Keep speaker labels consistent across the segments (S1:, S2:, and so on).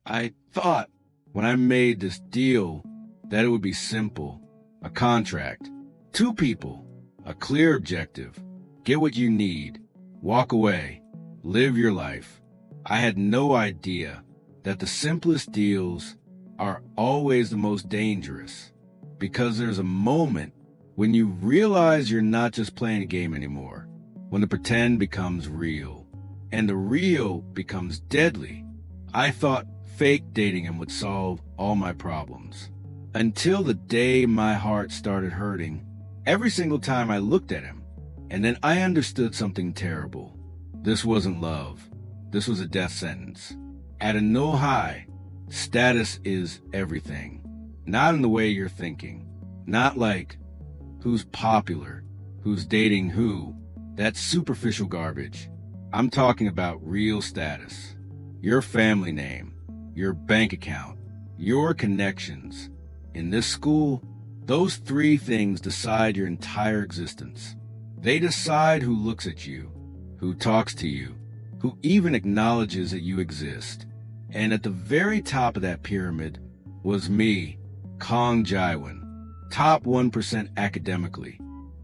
S1: I thought when I made this deal that it would be simple. A contract. Two people. A clear objective. Get what you need. Walk away. Live your life. I had no idea that the simplest deals are always the most dangerous, because there's a moment when you realize you're not just playing a game anymore, when the pretend becomes real, and the real becomes deadly. I thought fake dating him would solve all my problems, until the day my heart started hurting every single time I looked at him. And then I understood something terrible. This wasn't love. This was a death sentence. At a no high, status is everything. Not in the way you're thinking. Not like who's popular, who's dating who. That's superficial garbage. I'm talking about real status. Your family name, your bank account, your connections. In this school, those three things decide your entire existence. They decide who looks at you, who talks to you, who even acknowledges that you exist. And at the very top of that pyramid was me, Kong Jaiwan, top 1% academically,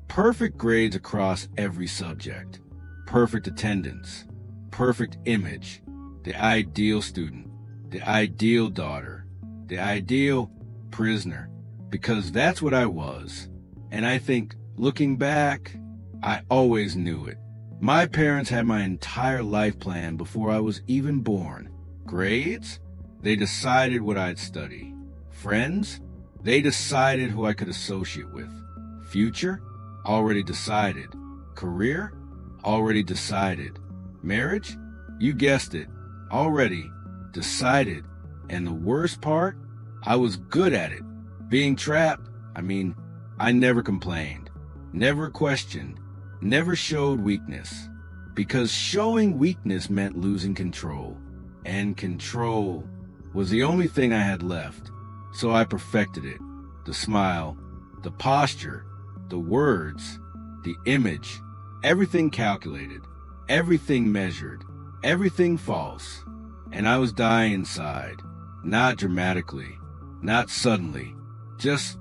S1: perfect grades across every subject, perfect attendance, perfect image, the ideal student, the ideal daughter, the ideal prisoner, because that's what I was. And I think, looking back, I always knew it. My parents had my entire life planned before I was even born. Grades? They decided what I'd study. Friends? They decided who I could associate with. Future? Already decided. Career? Already decided. Marriage? You guessed it. Already decided. And the worst part? I was good at it. Being trapped, I never complained, never questioned, never showed weakness. Because showing weakness meant losing control. And control was the only thing I had left. So I perfected it. The smile, the posture, the words, the image, everything calculated, everything measured, everything false. And I was dying inside, not dramatically, not suddenly, just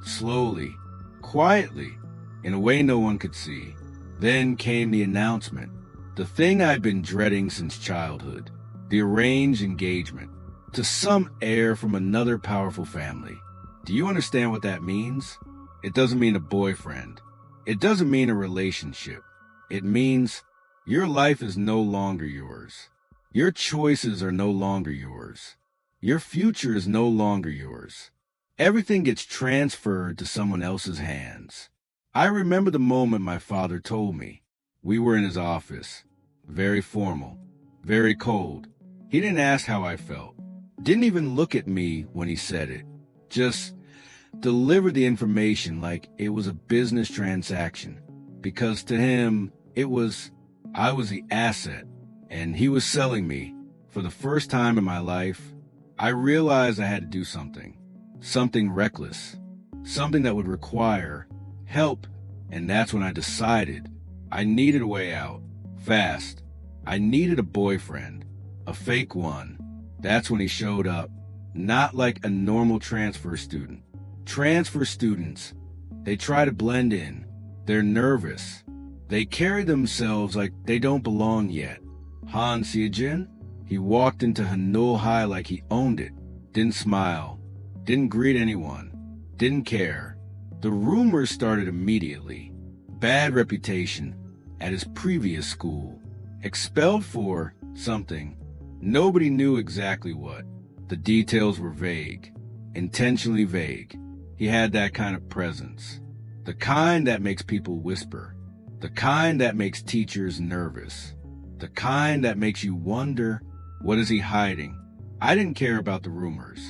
S1: slowly, quietly, in a way no one could see. Then came the announcement, the thing I'd been dreading since childhood, the arranged engagement, to some heir from another powerful family. Do you understand what that means? It doesn't mean a boyfriend. It doesn't mean a relationship. It means your life is no longer yours. Your choices are no longer yours. Your future is no longer yours. Everything gets transferred to someone else's hands. I remember the moment my father told me. We were in his office. Very formal. Very cold. He didn't ask how I felt. Didn't even look at me when he said it. Just delivered the information like it was a business transaction. Because to him, I was the asset, and he was selling me. For the first time in my life, I realized I had to do something. Something reckless. Something that would require help. And that's when I decided I needed a way out. Fast. I needed a boyfriend. A fake one. That's when he showed up. Not like a normal transfer student. Transfer students, they try to blend in. They're nervous. They carry themselves like they don't belong yet. Han Seojin, he walked into Hanul High like he owned it. Didn't smile. Didn't greet anyone. Didn't care. The rumors started immediately. Bad reputation at his previous school. Expelled for something. Nobody knew exactly what. The details were vague. Intentionally vague. He had that kind of presence. The kind that makes people whisper. The kind that makes teachers nervous. The kind that makes you wonder, what is he hiding? I didn't care about the rumors.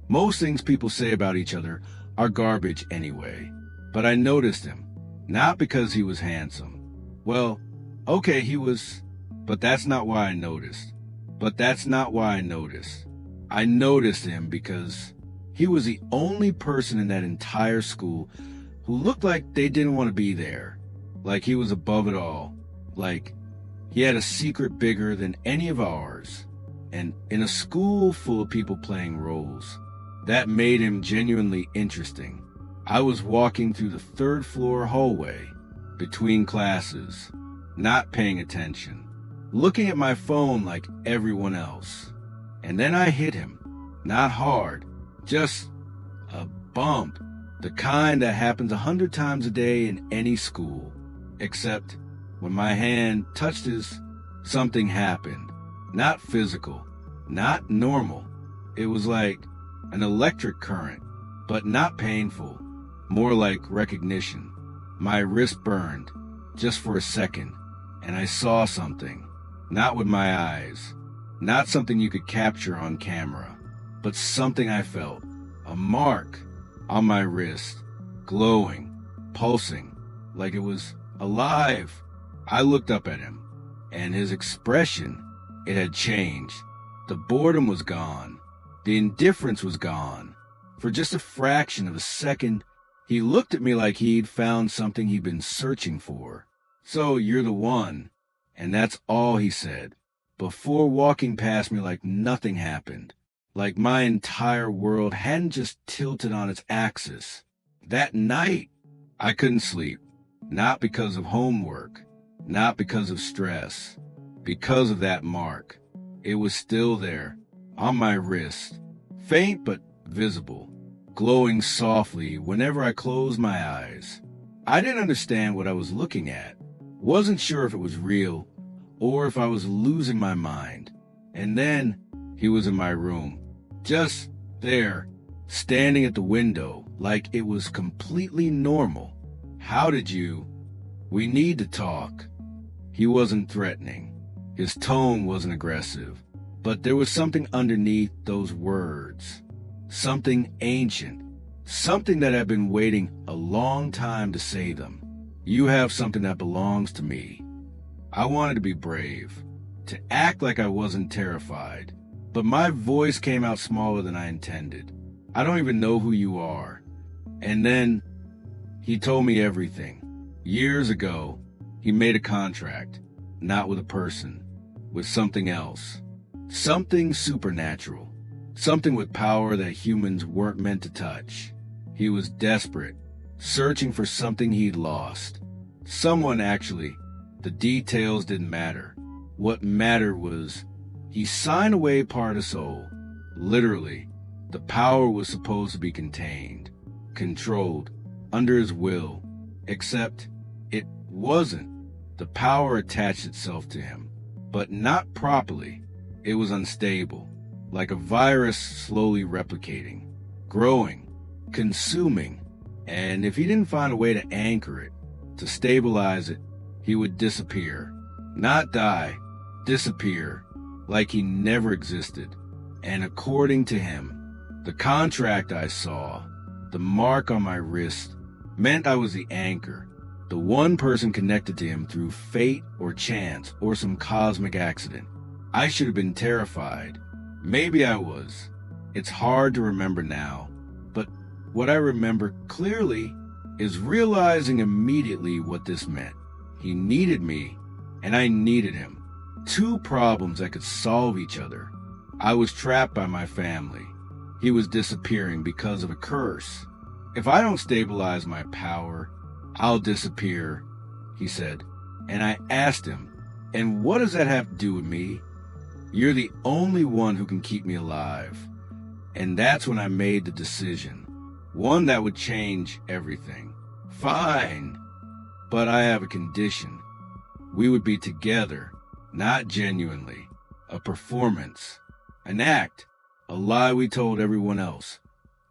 S1: Most things people say about each other are garbage anyway. But I noticed him. Not because he was handsome. Well, okay, he was, but that's not why I noticed. I noticed him because he was the only person in that entire school who looked like they didn't want to be there. Like he was above it all. Like he had a secret bigger than any of ours. and in a school full of people playing roles. That made him genuinely interesting. I was walking through the third floor hallway, between classes, not paying attention, looking at my phone like everyone else. And then I hit him. Not hard, just a bump, the kind that happens 100 times a day in any school. Except when my hand touched his, something happened. Not physical, not normal. It was like an electric current, but not painful, more like recognition. My wrist burned, just for a second, and I saw something. Not with my eyes, not something you could capture on camera, but something I felt. A mark on my wrist, glowing, pulsing, like it was alive. I looked up at him, and his expression, it had changed. The boredom was gone. The indifference was gone. For just a fraction of a second, he looked at me like he'd found something he'd been searching for. "So you're the one." And that's all he said, before walking past me like nothing happened, like my entire world hadn't just tilted on its axis. That night, I couldn't sleep, not because of homework, not because of stress, because of that mark. It was still there, on my wrist, faint but visible, glowing softly whenever I closed my eyes. I didn't understand what I was looking at, wasn't sure if it was real or if I was losing my mind. And then he was in my room, just there, standing at the window like it was completely normal. "How did you? We need to talk." He wasn't threatening. His tone wasn't aggressive, but there was something underneath those words, something ancient, something that had been waiting a long time to say them. "You have something that belongs to me." I wanted to be brave, to act like I wasn't terrified, but my voice came out smaller than I intended. "I don't even know who you are." And then he told me everything. Years ago, he made a contract, not with a person, with something else, something supernatural, something with power that humans weren't meant to touch. He was desperate, searching for something he'd lost. Someone, actually. The details didn't matter. What mattered was he signed away part of soul. Literally, the power was supposed to be contained, controlled, under his will. Except it wasn't. The power attached itself to him, but not properly. It was unstable, like a virus slowly replicating, growing, consuming. And if he didn't find a way to anchor it, to stabilize it, he would disappear. Not die, disappear, like he never existed. And according to him, the contract I saw, the mark on my wrist, meant I was the anchor, the one person connected to him through fate or chance or some cosmic accident. I should have been terrified. Maybe I was. It's hard to remember now, but what I remember clearly is realizing immediately what this meant. He needed me, and I needed him. Two problems that could solve each other. I was trapped by my family. He was disappearing because of a curse. "If I don't stabilize my power, I'll disappear," he said. And I asked him, "And what does that have to do with me?" "You're the only one who can keep me alive." And that's when I made the decision, one that would change everything. "Fine, but I have a condition. We would be together, not genuinely. A performance, an act, a lie we told everyone else,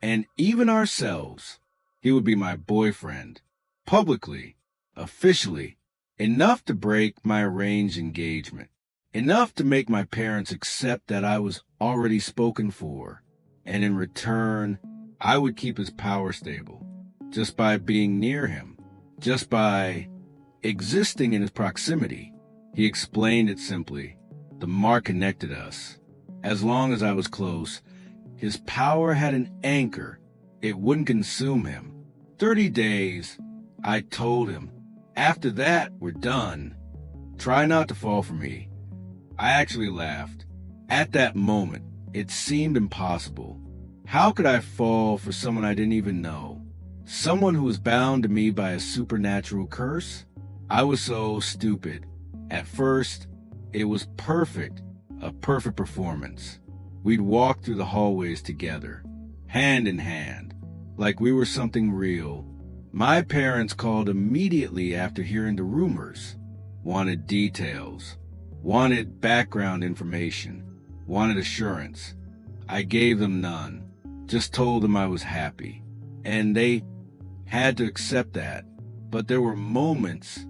S1: and even ourselves. He would be my boyfriend, publicly, officially, enough to break my arranged engagement, enough to make my parents accept that I was already spoken for, and in return, I would keep his power stable, just by being near him, just by existing in his proximity. He explained it simply. The mark connected us. As long as I was close, his power had an anchor. It wouldn't consume him. 30 days, I told him. After that, we're done. Try not to fall for me. I actually laughed. At that moment, it seemed impossible. How could I fall for someone I didn't even know? Someone who was bound to me by a supernatural curse? I was so stupid. At first, it was perfect, a perfect performance. We'd walk through the hallways together, hand in hand, like we were something real. My parents called immediately after hearing the rumors, wanted details, wanted background information, wanted assurance. I gave them none, just told them I was happy, and they had to accept that. But there were moments,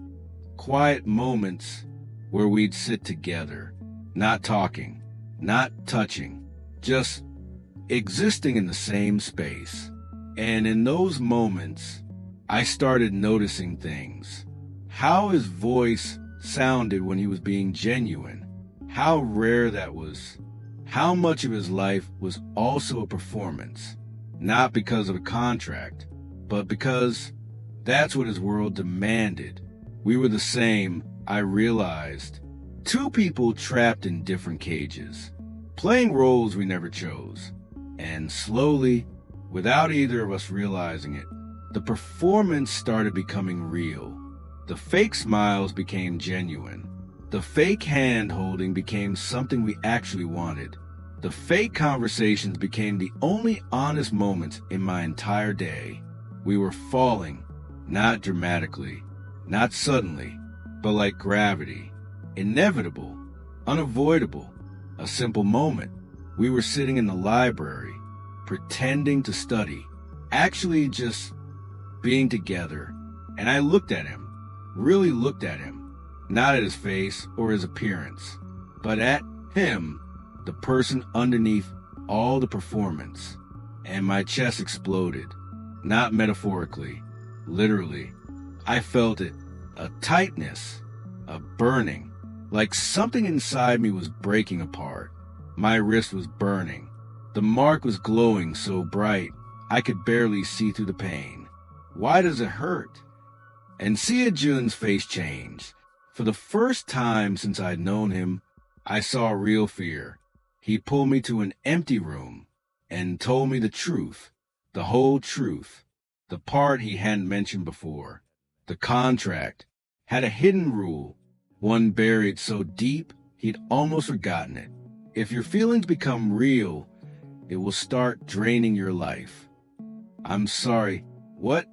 S1: quiet moments, where we'd sit together, not talking, not touching, just existing in the same space. And in those moments, I started noticing things. How his voice sounded when he was being genuine, how rare that was, how much of his life was also a performance, not because of a contract, but because that's what his world demanded. We were the same, I realized. Two people trapped in different cages, playing roles we never chose. And slowly, without either of us realizing it, the performance started becoming real. The fake smiles became genuine. The fake hand-holding became something we actually wanted. The fake conversations became the only honest moments in my entire day. We were falling, not dramatically, not suddenly, but like gravity. Inevitable, unavoidable, a simple moment. We were sitting in the library, pretending to study, actually just being together. And I looked at him, really looked at him, not at his face or his appearance, but at him, the person underneath all the performance. And my chest exploded, not metaphorically, literally. I felt it, a tightness, a burning, like something inside me was breaking apart. My wrist was burning. The mark was glowing so bright, I could barely see through the pain. Why does it hurt? And Sia Jun's face changed. For the first time since I'd known him, I saw real fear. He pulled me to an empty room and told me the truth, the whole truth, the part he hadn't mentioned before. The contract had a hidden rule, one buried so deep he'd almost forgotten it. If your feelings become real, it will start draining your life. I'm sorry. What?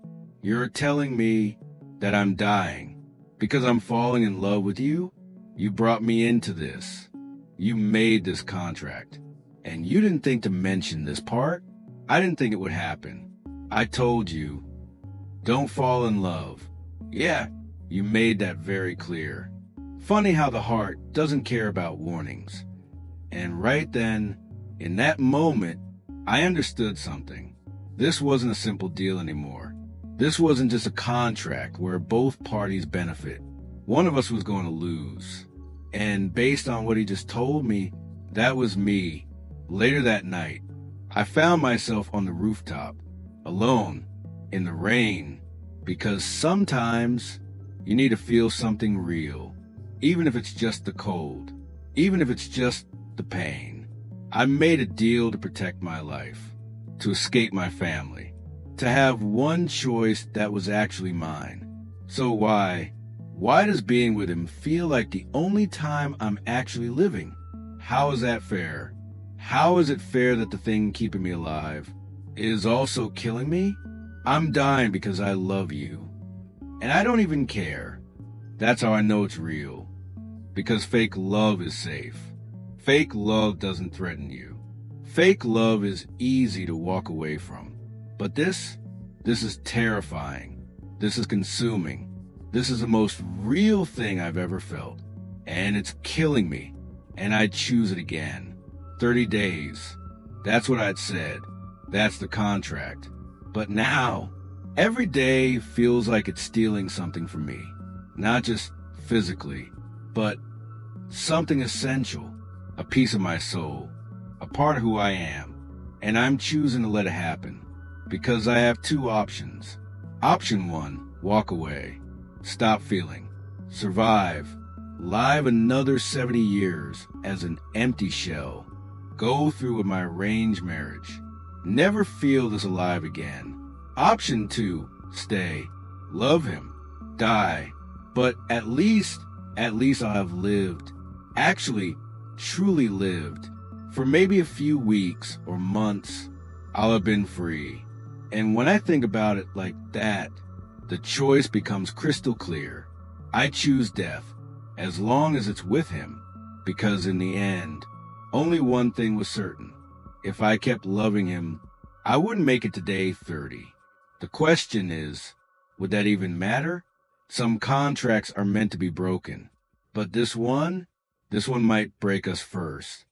S1: You're telling me that I'm dying because I'm falling in love with you? You brought me into this. You made this contract. And you didn't think to mention this part? I didn't think it would happen. I told you, don't fall in love. Yeah, you made that very clear. Funny how the heart doesn't care about warnings. And right then, in that moment, I understood something. This wasn't a simple deal anymore. This wasn't just a contract where both parties benefit. One of us was going to lose. And based on what he just told me, that was me. Later that night, I found myself on the rooftop, alone, in the rain, because sometimes you need to feel something real, even if it's just the cold, even if it's just the pain. I made a deal to protect my life, to escape my family, to have one choice that was actually mine. So why does being with him feel like the only time I'm actually living? How is that fair? How is it fair that the thing keeping me alive is also killing me? I'm dying because I love you. And I don't even care. That's how I know it's real. Because fake love is safe. Fake love doesn't threaten you. Fake love is easy to walk away from. But this is terrifying. This is consuming. This is the most real thing I've ever felt. And it's killing me. And I'd choose it again. 30 days. That's what I'd said. That's the contract. But now, every day feels like it's stealing something from me. Not just physically, but something essential. A piece of my soul. A part of who I am. And I'm choosing to let it happen. Because I have two options. Option 1, walk away. Stop feeling. Survive. live another 70 years as an empty shell, go through with my arranged marriage, never feel this alive again. Option 2, stay, love him, die, but at least I'll have lived, actually, truly lived. For maybe a few weeks or months, I'll have been free. And when I think about it like that, the choice becomes crystal clear. I choose death, as long as it's with him, because in the end, only one thing was certain. If I kept loving him, I wouldn't make it to day 30. The question is, would that even matter? Some contracts are meant to be broken, but this one might break us first.